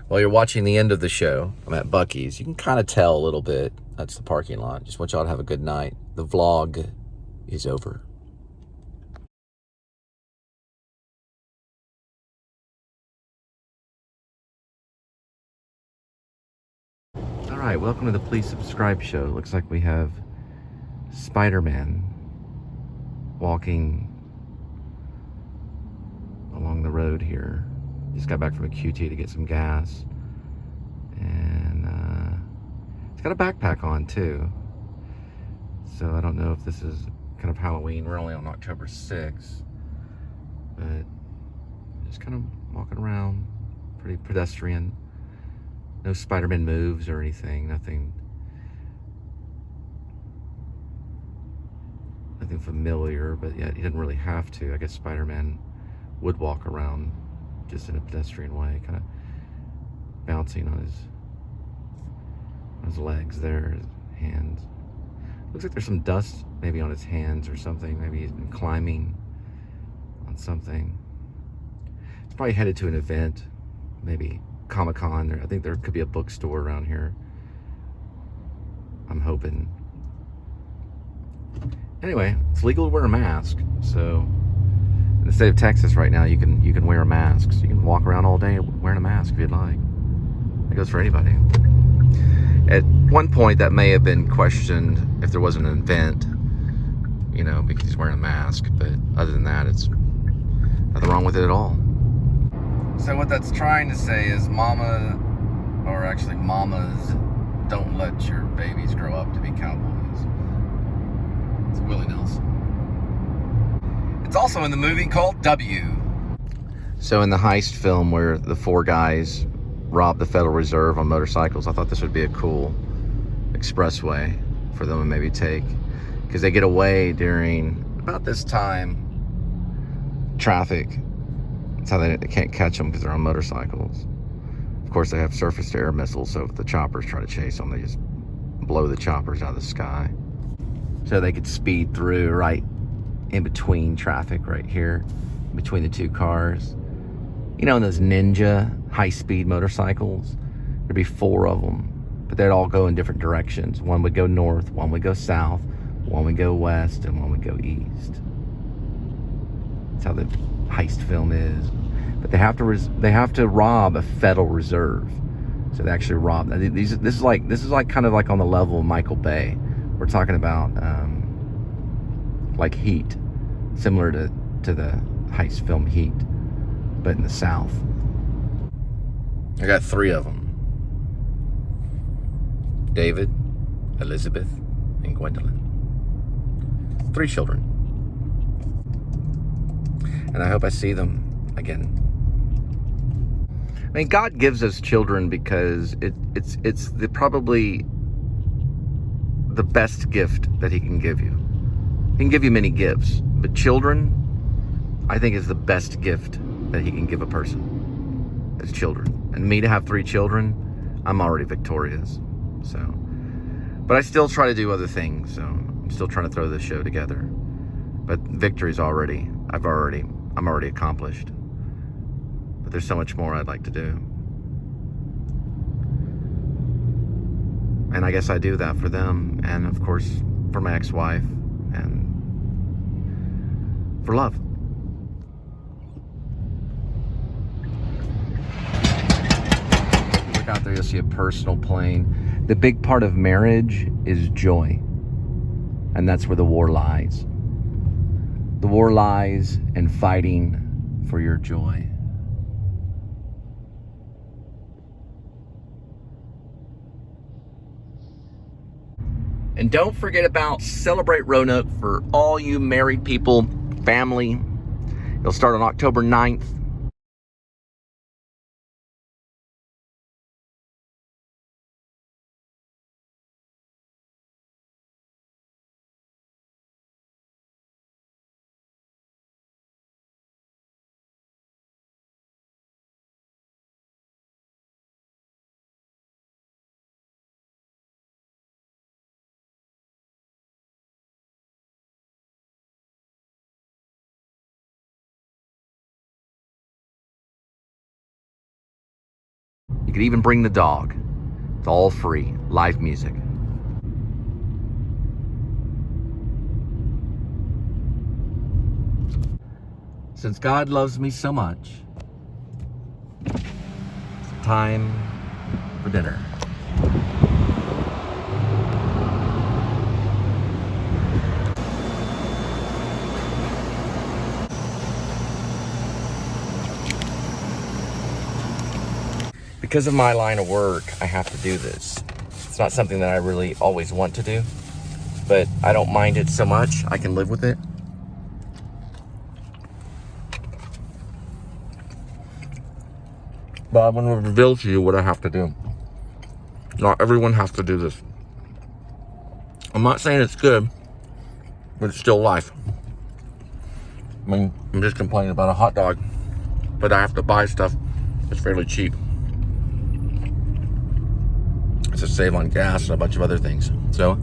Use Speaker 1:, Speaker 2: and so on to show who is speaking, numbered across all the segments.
Speaker 1: Well, you're watching the end of the show. I'm at Buc-ee's. You can kind of tell a little bit. That's the parking lot. Just want y'all to have a good night. The vlog is over. All right, welcome to the Please Subscribe show. Looks like we have Spider-Man walking along the road here. Just got back from a QT to get some gas. And he's got a backpack on too. So I don't know if this is kind of Halloween. We're only on October 6th. But just kind of walking around, pretty pedestrian. No Spider-Man moves or anything, nothing familiar, but yet he didn't really have to. I guess Spider-Man would walk around just in a pedestrian way, kind of bouncing on his legs there, his hands. Looks like there's some dust maybe on his hands or something. Maybe he's been climbing on something. He's probably headed to an event, maybe Comic-Con. I think there could be a bookstore around here. I'm hoping. Anyway, it's legal to wear a mask, so in the state of Texas right now, you can wear a mask. So you can walk around all day wearing a mask if you'd like. That goes for anybody. At one point, that may have been questioned if there wasn't an event, because he's wearing a mask. But other than that, it's nothing wrong with it at all. So what that's trying to say is mamas, don't let your babies grow up to be cowboys. It's Willie Nelson. It's also in the movie called W. So in the heist film where the four guys rob the Federal Reserve on motorcycles, I thought this would be a cool expressway for them to maybe take, because they get away during about this time. Traffic. That's how they can't catch them, because they're on motorcycles. Of course, they have surface-to-air missiles, so if the choppers try to chase them, they just blow the choppers out of the sky. So they could speed through right in between traffic right here, between the two cars. In those ninja high-speed motorcycles, there'd be 4 of them, but they'd all go in different directions. One would go north, one would go south, one would go west, and one would go east. That's how the heist film is. But they have to rob a Federal Reserve. So they actually rob. This is like kind of like on the level of Michael Bay. We're talking about like Heat, similar to the heist film Heat, but in the South. I got 3 of them: David, Elizabeth, and Gwendolyn. 3 children, and I hope I see them again. I mean, God gives us children because it's probably the best gift that He can give you. He can give you many gifts, but children, I think, is the best gift that He can give a person, is children. And me to have 3 children, I'm already victorious. So, but I still try to do other things. So I'm still trying to throw this show together. But victory's I'm already accomplished. But there's so much more I'd like to do. And I guess I do that for them, and of course for my ex-wife, and for love. Look out there, you'll see a personal plane. The big part of marriage is joy. And that's where the war lies. The war lies in fighting for your joy. And don't forget about Celebrate Roanoke for all you married people, family. It'll start on October 9th. could even bring the dog. It's all free, live music. Since God loves me so much, it's time for dinner. Because of my line of work, I have to do this. It's not something that I really always want to do, but I don't mind it so much. I can live with it. But I'm going to reveal to you what I have to do. Not everyone has to do this. I'm not saying it's good, but it's still life. I mean, I'm just complaining about a hot dog, but I have to buy stuff that's fairly cheap. It's to save on gas and a bunch of other things. So,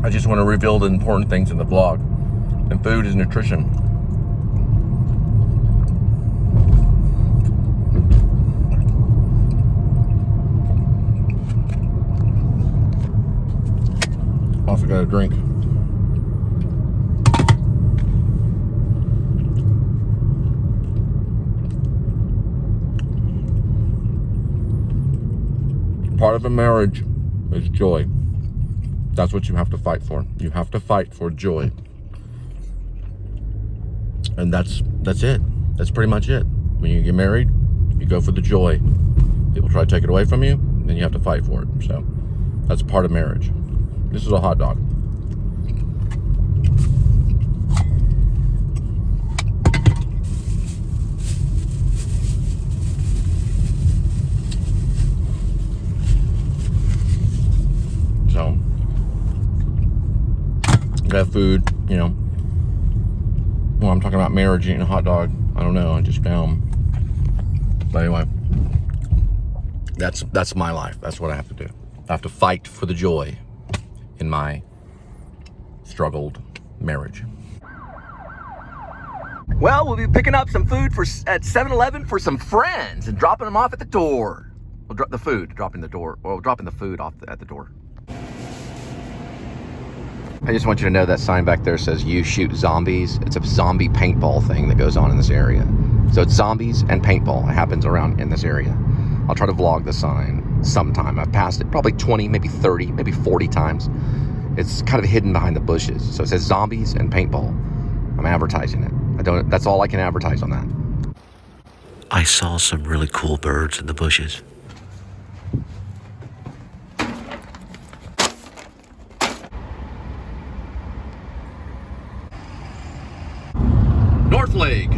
Speaker 1: I just want to reveal the important things in the vlog. And food is nutrition. Also got a drink. Part of a marriage is joy. That's what you have to fight for. You have to fight for joy. And that's it. That's pretty much it. When you get married, you go for the joy. People try to take it away from you, then you have to fight for it. So that's part of marriage. This is a hot dog. So got food, you know. Well, I'm talking about marriage, eating a hot dog. I don't know. I just found. But anyway, that's my life. That's what I have to do. I have to fight for the joy in my struggled marriage. Well, we'll be picking up some food at 7-Eleven for some friends and dropping them off at the door. We'll drop the food, dropping the food off at the door. I just want you to know that sign back there says "You shoot zombies." It's a zombie paintball thing that goes on in this area. So it's zombies and paintball. It happens around in this area. I'll try to vlog the sign sometime. I've passed it probably 20, maybe 30, maybe 40 times. It's kind of hidden behind the bushes. So it says zombies and paintball. I'm advertising it. That's all I can advertise on that.
Speaker 2: I saw some really cool birds in the bushes.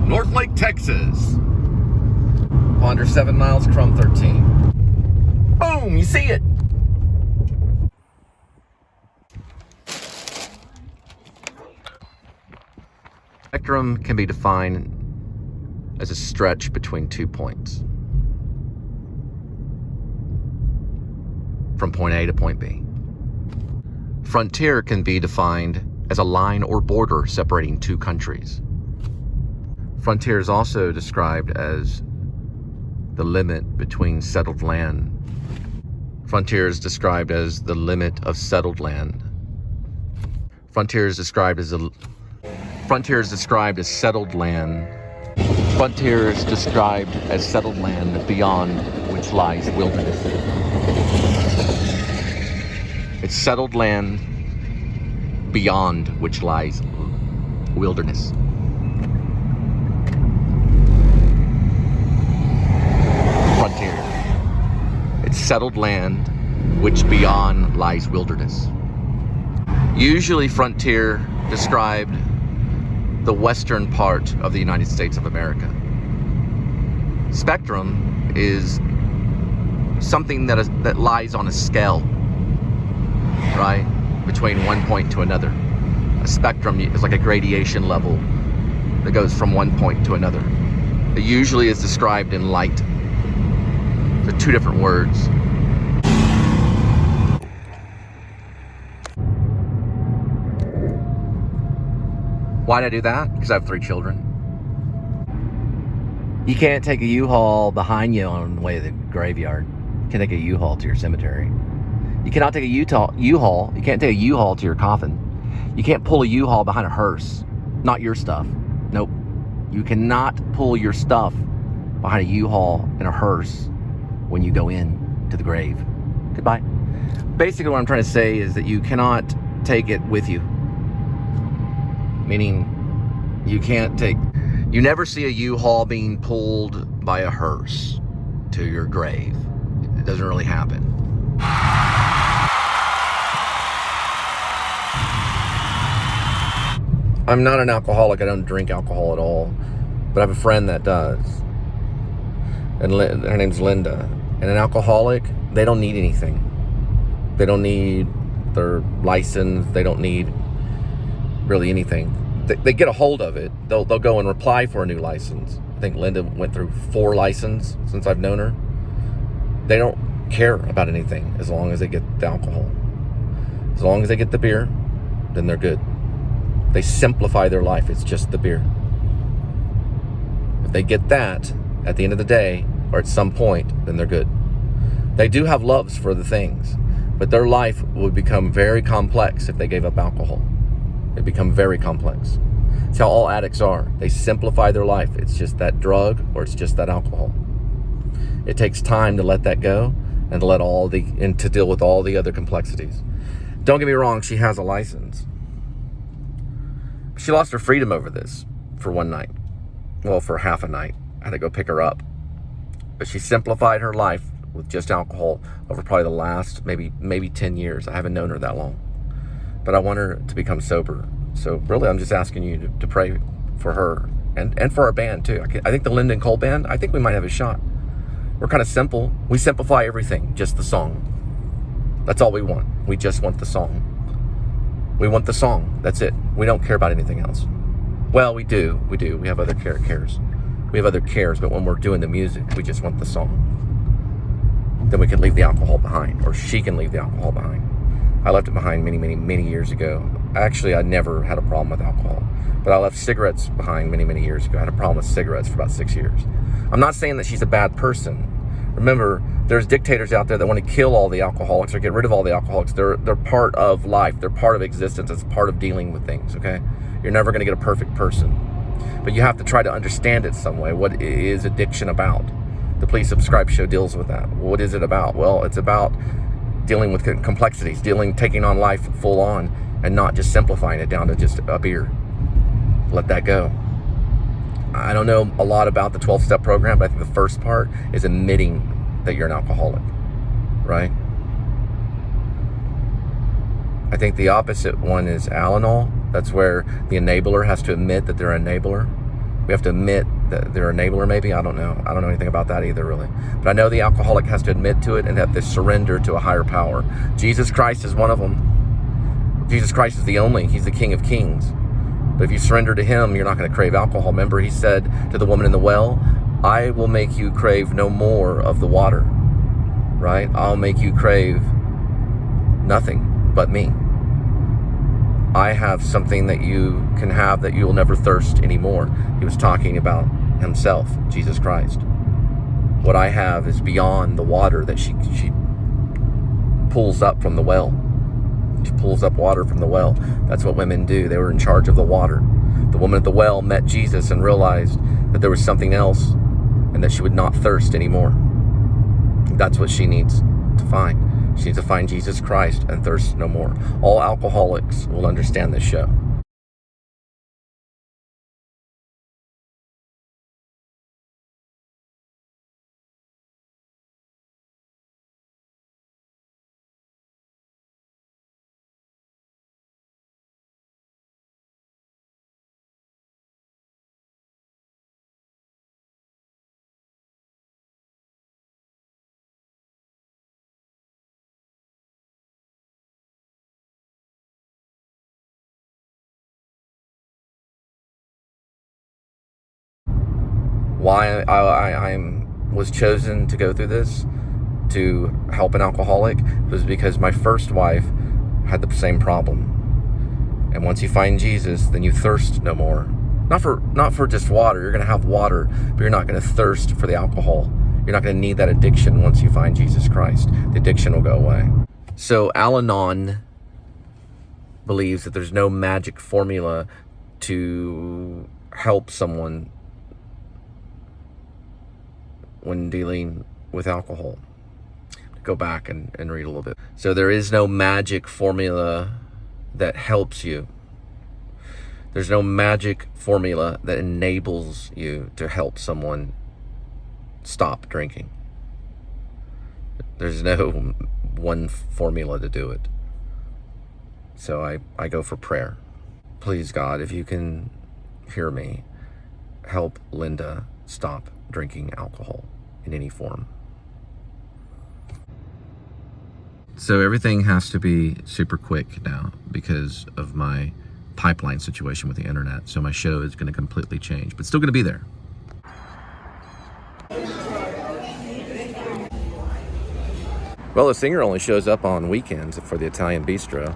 Speaker 1: North Lake, Texas. Under 7 miles, Crum 13. Boom, you see it. Spectrum can be defined as a stretch between 2 points. From point A to point B. Frontier can be defined as a line or border separating two countries. Frontier is also described as the limit between settled land. Frontier is described as the limit of settled land. Frontier is described as settled land. Frontier is described as settled land beyond which lies wilderness. It's settled land beyond which lies wilderness. Frontier. It's settled land which beyond lies wilderness. Usually frontier described the western part of the United States of America. Spectrum is something that lies on a scale, right, between one point to another. A spectrum is like a gradation level that goes from one point to another. It usually is described in light. They're two different words. Why did I do that? Because I have 3 children. You can't take a U-Haul behind you on the way to the graveyard. You can take a U-Haul to your cemetery. You cannot take a U-Haul. You can't take a U-Haul to your coffin. You can't pull a U-Haul behind a hearse. Not your stuff. Nope. You cannot pull your stuff behind a U-Haul and a hearse when you go in to the grave. Goodbye. Basically what I'm trying to say is that you cannot take it with you. Meaning you can't take... You never see a U-Haul being pulled by a hearse to your grave. It doesn't really happen. I'm not an alcoholic. I don't drink alcohol at all. But I have a friend that does. And her name's Linda. And an alcoholic, they don't need anything. They don't need their license. They don't need really anything. They get a hold of it. They'll go and apply for a new license. I think Linda went through 4 licenses since I've known her. They don't care about anything as long as they get the alcohol. As long as they get the beer, then they're good. They simplify their life. It's just the beer. If they get that at the end of the day or at some point, then they're good. They do have loves for the things, but their life would become very complex if they gave up alcohol. They become very complex. It's how all addicts are. They simplify their life. It's just that drug or it's just that alcohol. It takes time to let that go and to deal with all the other complexities. Don't get me wrong, she has a license. She lost her freedom over this for one night. Well, for half a night. I had to go pick her up. But she simplified her life with just alcohol over probably the last maybe 10 years. I haven't known her that long. But I want her to become sober. So really, I'm just asking you to pray for her and for our band too. I think the Lyndon Cole band, I think we might have a shot. We're kind of simple. We simplify everything, just the song. That's all we want. We just want the song. We want the song. That's it. We don't care about anything else. Well, we do. We have other cares. We have other cares, but when we're doing the music, we just want the song. Then we can leave the alcohol behind, or she can leave the alcohol behind. I left it behind many years ago. Actually, I never had a problem with alcohol, but I left cigarettes behind many years ago. I had a problem with cigarettes for about 6 years. I'm not saying that she's a bad person. Remember, there's dictators out there that want to kill all the alcoholics or get rid of all the alcoholics. They're part of life. They're part of existence. It's part of dealing with things, okay? You're never going to get a perfect person. But you have to try to understand it some way. What is addiction about? The Please Subscribe show deals with that. What is it about? Well, it's about dealing with complexities, taking on life full on and not just simplifying it down to just a beer. Let that go. I don't know a lot about the 12-step program, but I think the first part is admitting that you're an alcoholic, right? I think the opposite one is Al-Anon. That's where the enabler has to admit that they're an enabler. We have to admit that they're an enabler, maybe. I don't know. I don't know anything about that either, really. But I know the alcoholic has to admit to it and have to surrender to a higher power. Jesus Christ is one of them. Jesus Christ is the only. He's the King of Kings. But if you surrender to him, you're not going to crave alcohol. Remember, he said to the woman in the well, I will make you crave no more of the water, right? I'll make you crave nothing but me. I have something that you can have that you'll never thirst anymore. He was talking about himself, Jesus Christ. What I have is beyond the water that she pulls up from the well. She pulls up water from the well. That's what women do. They were in charge of the water. The woman at the well met Jesus and realized that there was something else and that she would not thirst anymore. That's what she needs to find. She needs to find Jesus Christ and thirst no more. All alcoholics will understand this show. Why I was chosen to go through this, to help an alcoholic, was because my first wife had the same problem. And once you find Jesus, then you thirst no more. Not for just water. You're going to have water, but you're not going to thirst for the alcohol. You're not going to need that addiction once you find Jesus Christ. The addiction will go away. So Al-Anon believes that there's no magic formula to help someone when dealing with alcohol. Go back and read a little bit. So there is no magic formula that helps you. There's no magic formula that enables you to help someone stop drinking. There's no one formula to do it. So I go for prayer. Please, God, if you can hear me, help Linda stop drinking alcohol in any form. So everything has to be super quick now because of my pipeline situation with the internet. So my show is going to completely change, but still going to be there. Well, the singer only shows up on weekends for the Italian bistro.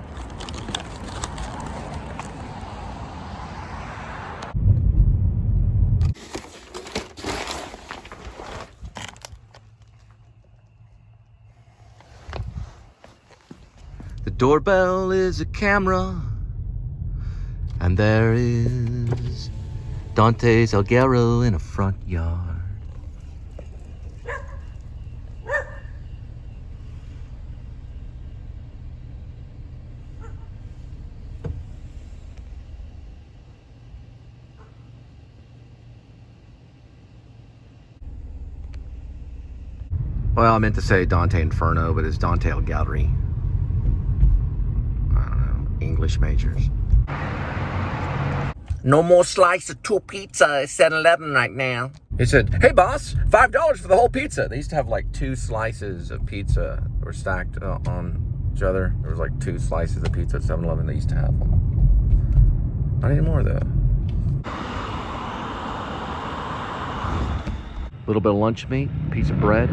Speaker 1: The doorbell is a camera, and there is Dante's Alghero in a front yard. Well, I meant to say Dante Inferno, but it's Dante Alighieri. I don't know, English majors. No more slice of two pizza at 7-Eleven right now. He said, hey boss, $5 for the whole pizza. They used to have like 2 slices of pizza were stacked on each other. There was like 2 slices of pizza at 7-Eleven. They used to have them. Not anymore though. A little bit of lunch meat, piece of bread.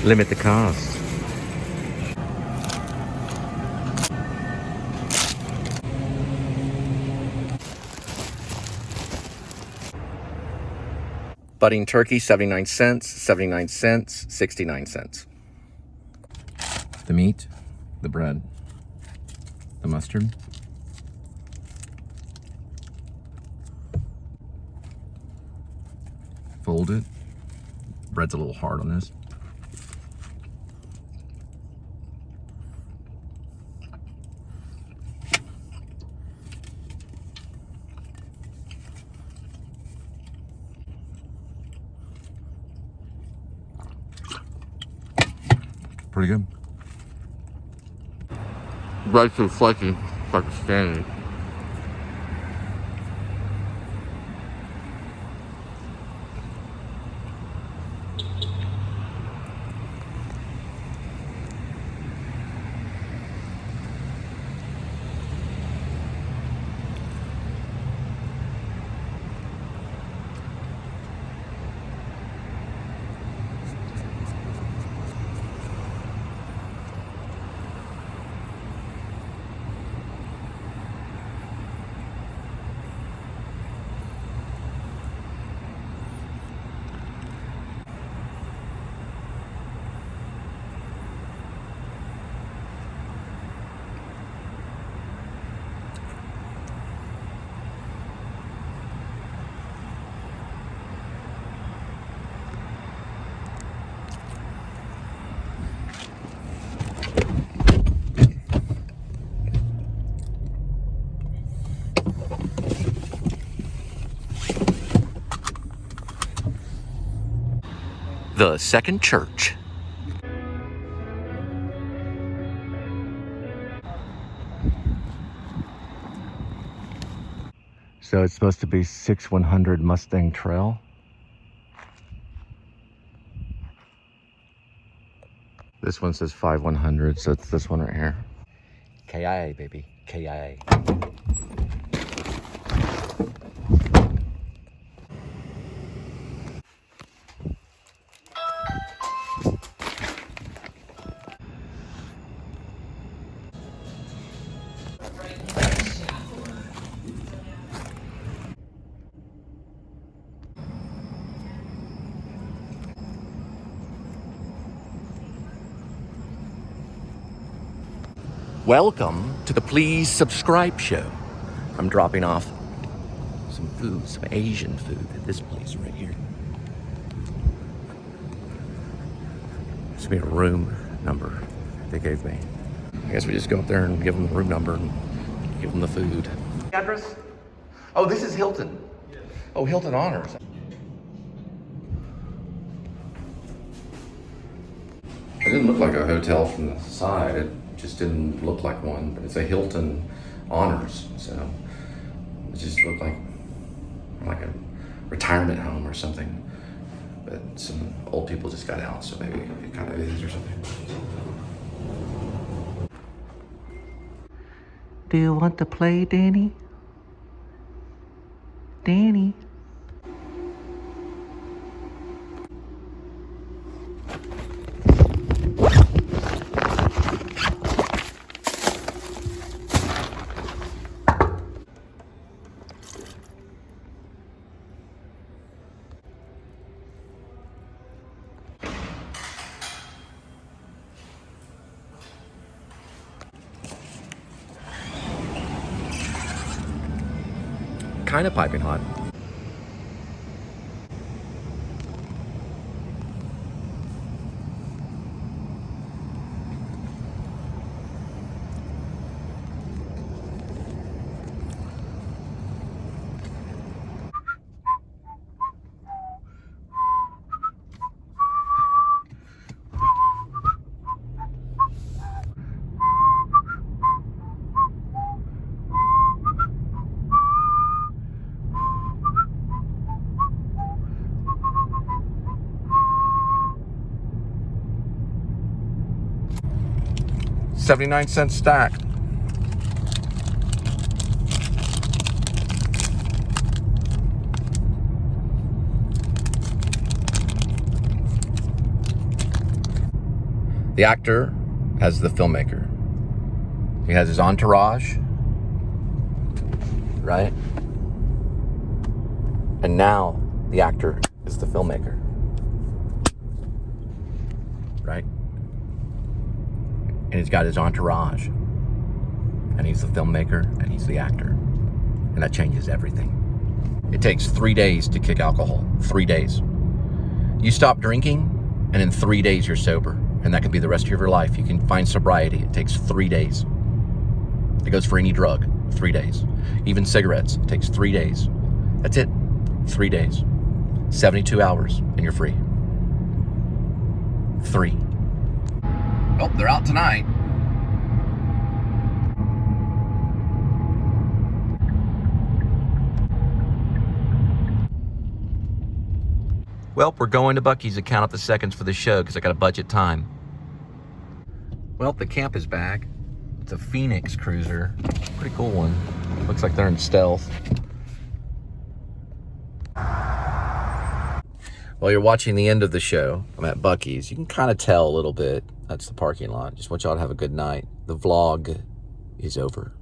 Speaker 1: Limit the cost. Budding turkey, 79 cents, 79 cents, 69 cents. The meat, the bread, the mustard. Fold it. Bread's a little hard on this. Pretty good. Bread's too flaky, Pakistani. The Second Church. So it's supposed to be 6100 Mustang Trail. This one says 5100, so it's this one right here. KIA, baby, KIA. Welcome to the Please Subscribe show. I'm dropping off some food, some Asian food at this place right here. This will be a room number they gave me. I guess we just go up there and give them the room number and give them the food. Address? Oh, this is Hilton. Yes. Oh, Hilton Honors. It didn't look like a hotel from the side. It just didn't look like one, but it's a Hilton Honors, so it just looked like a retirement home or something. But some old people just got out, so maybe it kind of is or something. Do you want to play, Danny? Danny? Kind of piping hot. $0.79 stack. The actor has the filmmaker. He has his entourage, right? And now the actor is the filmmaker, right? And he's got his entourage, and he's the filmmaker, and he's the actor, and that changes everything. It takes 3 days to kick alcohol. 3 days. You stop drinking, and in 3 days you're sober, and that could be the rest of your life. You can find sobriety. It takes 3 days. It goes for any drug. 3 days. Even cigarettes. It takes 3 days. That's it. 3 days. 72 hours, and you're free. 3. Oh, they're out tonight. Well, we're going to Buc-ee's to count up the seconds for the show because I got a budget time. Well, the camp is back. It's a Phoenix cruiser. Pretty cool one. Looks like they're in stealth. While you're watching the end of the show, I'm at Buc-ee's. You can kind of tell a little bit. That's the parking lot. Just want y'all to have a good night. The vlog is over.